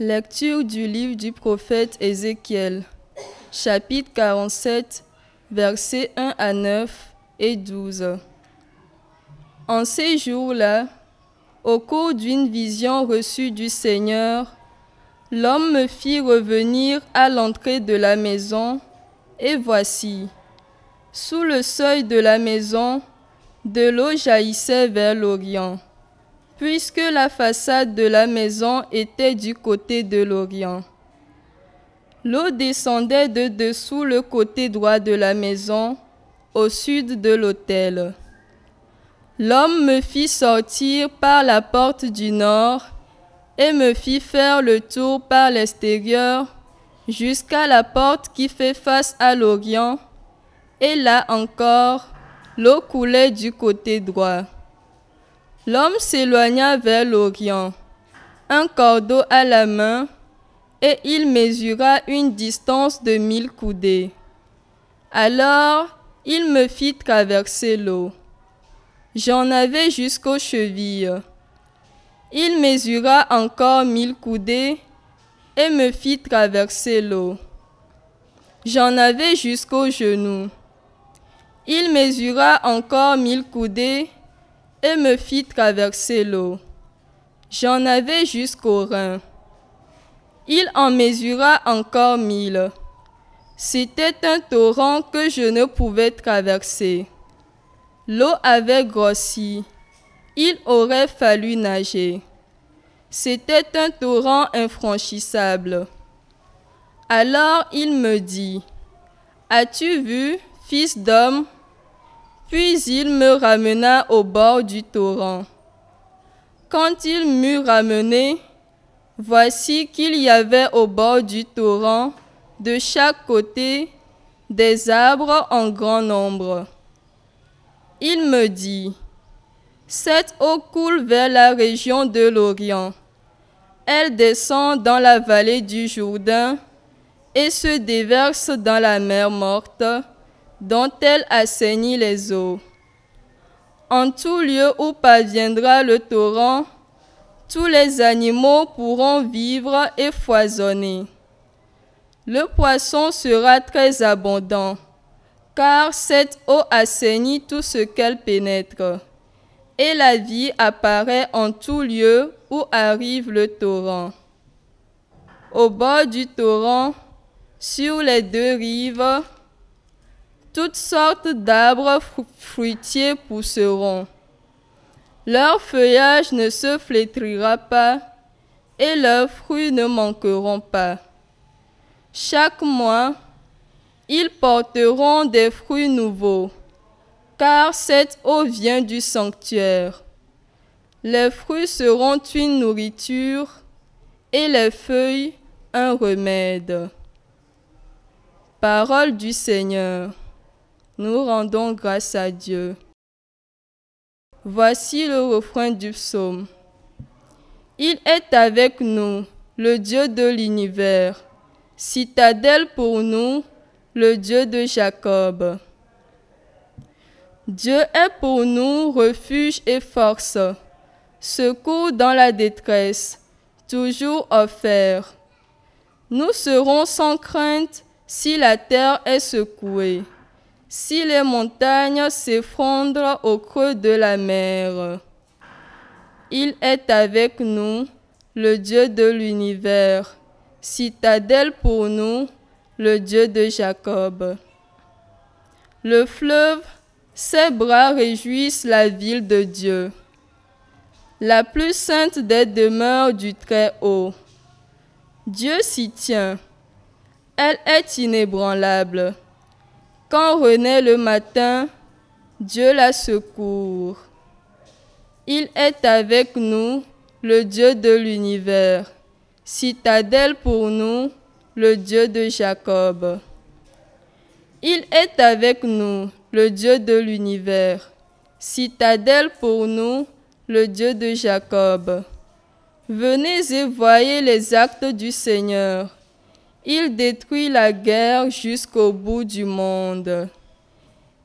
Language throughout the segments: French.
Lecture du livre du prophète Ézéchiel, chapitre 47, versets 1 à 9 et 12. En ces jours-là, au cours d'une vision reçue du Seigneur, l'homme me fit revenir à l'entrée de la maison, et voici, sous le seuil de la maison, de l'eau jaillissait vers l'Orient, puisque la façade de la maison était du côté de l'Orient. L'eau descendait de dessous le côté droit de la maison, au sud de l'autel. L'homme me fit sortir par la porte du nord et me fit faire le tour par l'extérieur jusqu'à la porte qui fait face à l'Orient, et là encore, l'eau coulait du côté droit. L'homme s'éloigna vers l'Orient, un cordeau à la main, et il mesura une distance de 1000 coudées. Alors, il me fit traverser l'eau. J'en avais jusqu'aux chevilles. Il mesura encore 1000 coudées et me fit traverser l'eau. J'en avais jusqu'aux genoux. Il mesura encore 1000 coudées et me fit traverser l'eau. J'en avais jusqu'aux reins. Il en mesura encore 1000. C'était un torrent que je ne pouvais traverser. L'eau avait grossi. Il aurait fallu nager. C'était un torrent infranchissable. Alors il me dit, « As-tu vu, fils d'homme ?» Puis il me ramena au bord du torrent. Quand il m'eut ramené, voici qu'il y avait au bord du torrent, de chaque côté, des arbres en grand nombre. Il me dit, « Cette eau coule vers la région de l'Orient. Elle descend dans la vallée du Jourdain et se déverse dans la mer morte, dont elle assainit les eaux. En tout lieu où parviendra le torrent, tous les animaux pourront vivre et foisonner. Le poisson sera très abondant, car cette eau assainit tout ce qu'elle pénètre, et la vie apparaît en tout lieu où arrive le torrent. Au bord du torrent, sur les deux rives, toutes sortes d'arbres fruitiers pousseront. Leur feuillage ne se flétrira pas et leurs fruits ne manqueront pas. Chaque mois, ils porteront des fruits nouveaux, car cette eau vient du sanctuaire. Les fruits seront une nourriture et les feuilles un remède. Parole du Seigneur. Nous rendons grâce à Dieu. Voici le refrain du psaume. Il est avec nous, le Dieu de l'univers, citadelle pour nous, le Dieu de Jacob. Dieu est pour nous refuge et force, secours dans la détresse, toujours offert. Nous serons sans crainte si la terre est secouée, si les montagnes s'effondrent au creux de la mer. Il est avec nous, le Dieu de l'univers, citadelle pour nous, le Dieu de Jacob. Le fleuve, ses bras réjouissent la ville de Dieu, la plus sainte des demeures du Très-Haut. Dieu s'y tient. Elle est inébranlable. Quand renaît le matin, Dieu la secourt. Il est avec nous, le Dieu de l'univers, citadelle pour nous, le Dieu de Jacob. Il est avec nous, le Dieu de l'univers, citadelle pour nous, le Dieu de Jacob. Venez et voyez les actes du Seigneur. Il détruit la guerre jusqu'au bout du monde.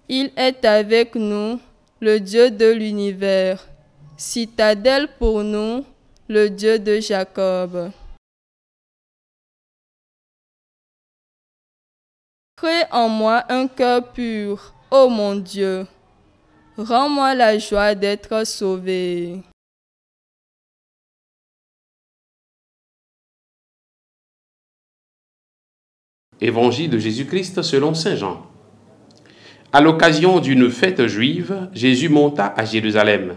Il est avec nous, le Dieu de l'univers, citadelle pour nous, le Dieu de Jacob. Crée en moi un cœur pur, ô mon Dieu. Rends-moi la joie d'être sauvé. Évangile de Jésus-Christ selon saint Jean. À l'occasion d'une fête juive, Jésus monta à Jérusalem.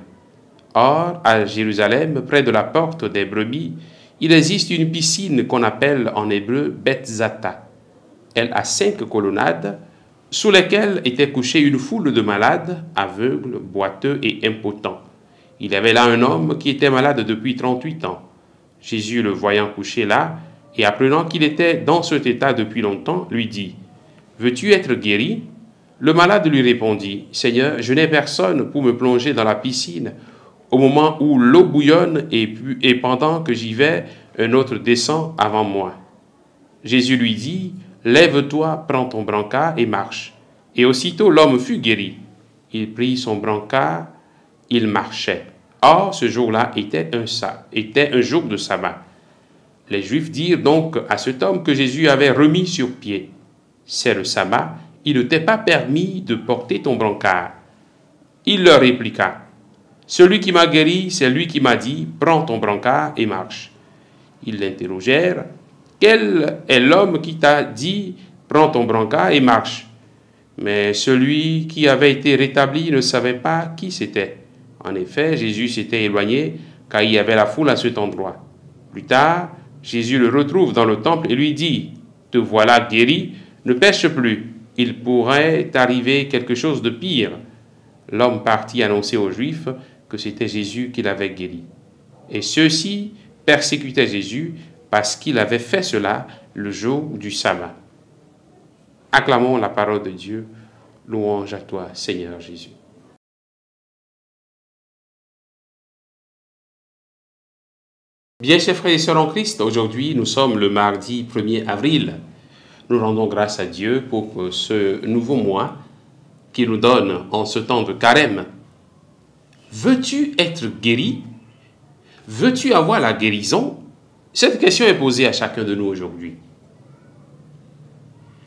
Or, à Jérusalem, près de la porte des brebis, il existe une piscine qu'on appelle en hébreu Bethzatha. Elle a 5 colonnades, sous lesquelles était couchée une foule de malades, aveugles, boiteux et impotents. Il y avait là un homme qui était malade depuis 38 ans. Jésus, le voyant couché là, et apprenant qu'il était dans cet état depuis longtemps, lui dit, « Veux-tu être guéri ?» Le malade lui répondit, « Seigneur, je n'ai personne pour me plonger dans la piscine au moment où l'eau bouillonne et pendant que j'y vais, un autre descend avant moi. » Jésus lui dit, « Lève-toi, prends ton brancard et marche. » Et aussitôt l'homme fut guéri. Il prit son brancard, il marchait. Or, ce jour-là était un jour de sabbat. Les Juifs dirent donc à cet homme que Jésus avait remis sur pied. « C'est le sabbat, il ne t'est pas permis de porter ton brancard. » Il leur répliqua, « Celui qui m'a guéri, c'est lui qui m'a dit, prends ton brancard et marche. » Ils l'interrogèrent, « Quel est l'homme qui t'a dit, prends ton brancard et marche ?» Mais celui qui avait été rétabli ne savait pas qui c'était. En effet, Jésus s'était éloigné, car il y avait la foule à cet endroit. Plus tard, Jésus le retrouve dans le temple et lui dit, « Te voilà guéri, ne pêche plus, il pourrait t'arriver quelque chose de pire. » L'homme partit annoncer aux Juifs que c'était Jésus qui l'avait guéri. Et ceux-ci persécutaient Jésus parce qu'il avait fait cela le jour du sabbat. Acclamons la parole de Dieu. Louange à toi, Seigneur Jésus. Bien, chers frères et sœurs en Christ, aujourd'hui nous sommes le mardi 1er avril. Nous rendons grâce à Dieu pour ce nouveau mois qu'il nous donne en ce temps de carême. Veux-tu être guéri? Veux-tu avoir la guérison? Cette question est posée à chacun de nous aujourd'hui.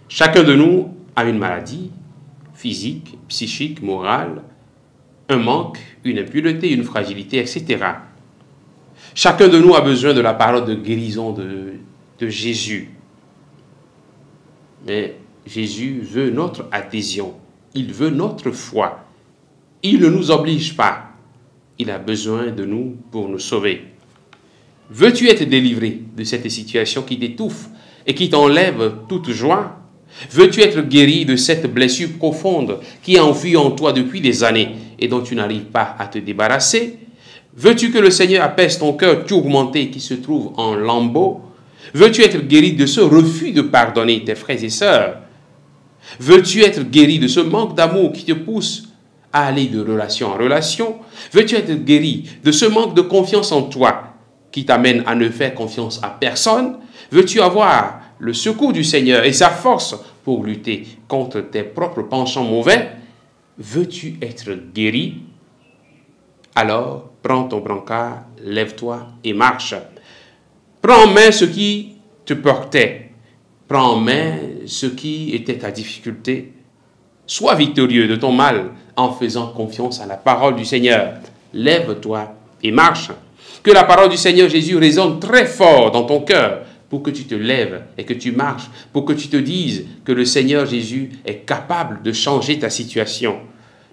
Chacun de nous a une maladie physique, psychique, morale, un manque, une impureté, une fragilité, etc. Chacun de nous a besoin de la parole de guérison de Jésus. Mais Jésus veut notre adhésion. Il veut notre foi. Il ne nous oblige pas. Il a besoin de nous pour nous sauver. Veux-tu être délivré de cette situation qui t'étouffe et qui t'enlève toute joie? Veux-tu être guéri de cette blessure profonde qui est enfouie en toi depuis des années et dont tu n'arrives pas à te débarrasser? Veux-tu que le Seigneur apaise ton cœur tourmenté qui se trouve en lambeaux? Veux-tu être guéri de ce refus de pardonner tes frères et sœurs? Veux-tu être guéri de ce manque d'amour qui te pousse à aller de relation en relation? Veux-tu être guéri de ce manque de confiance en toi qui t'amène à ne faire confiance à personne? Veux-tu avoir le secours du Seigneur et sa force pour lutter contre tes propres penchants mauvais? Veux-tu être guéri? Alors, prends ton brancard, lève-toi et marche. Prends en main ce qui te portait. Prends en main ce qui était ta difficulté. Sois victorieux de ton mal en faisant confiance à la parole du Seigneur. Lève-toi et marche. Que la parole du Seigneur Jésus résonne très fort dans ton cœur pour que tu te lèves et que tu marches, pour que tu te dises que le Seigneur Jésus est capable de changer ta situation.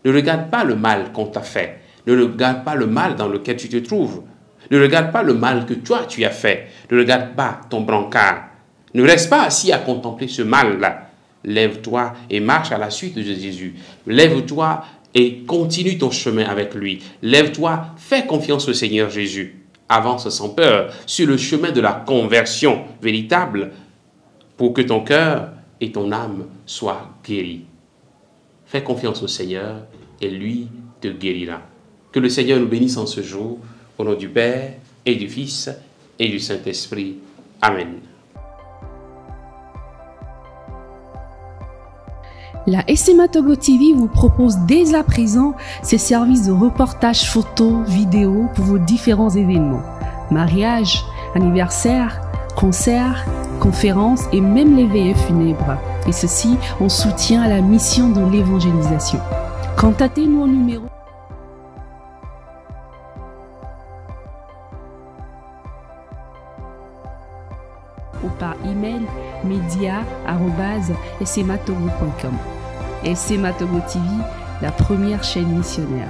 Ne regarde pas le mal qu'on t'a fait. Ne regarde pas le mal dans lequel tu te trouves. Ne regarde pas le mal que toi tu as fait. Ne regarde pas ton brancard. Ne reste pas assis à contempler ce mal-là. Lève-toi et marche à la suite de Jésus. Lève-toi et continue ton chemin avec lui. Lève-toi, fais confiance au Seigneur Jésus. Avance sans peur sur le chemin de la conversion véritable pour que ton cœur et ton âme soient guéris. Fais confiance au Seigneur et lui te guérira. Que le Seigneur nous bénisse en ce jour, au nom du Père et du Fils et du Saint-Esprit. Amen. La SMA Togo TV vous propose dès à présent ses services de reportage photo, vidéo pour vos différents événements. Mariage, anniversaire, concerts, conférences et même les veillées funèbres. Et ceci en soutien à la mission de l'évangélisation. Contactez-nous au numéro ou par email media@smatogo.com. SMA Togo TV, la première chaîne missionnaire.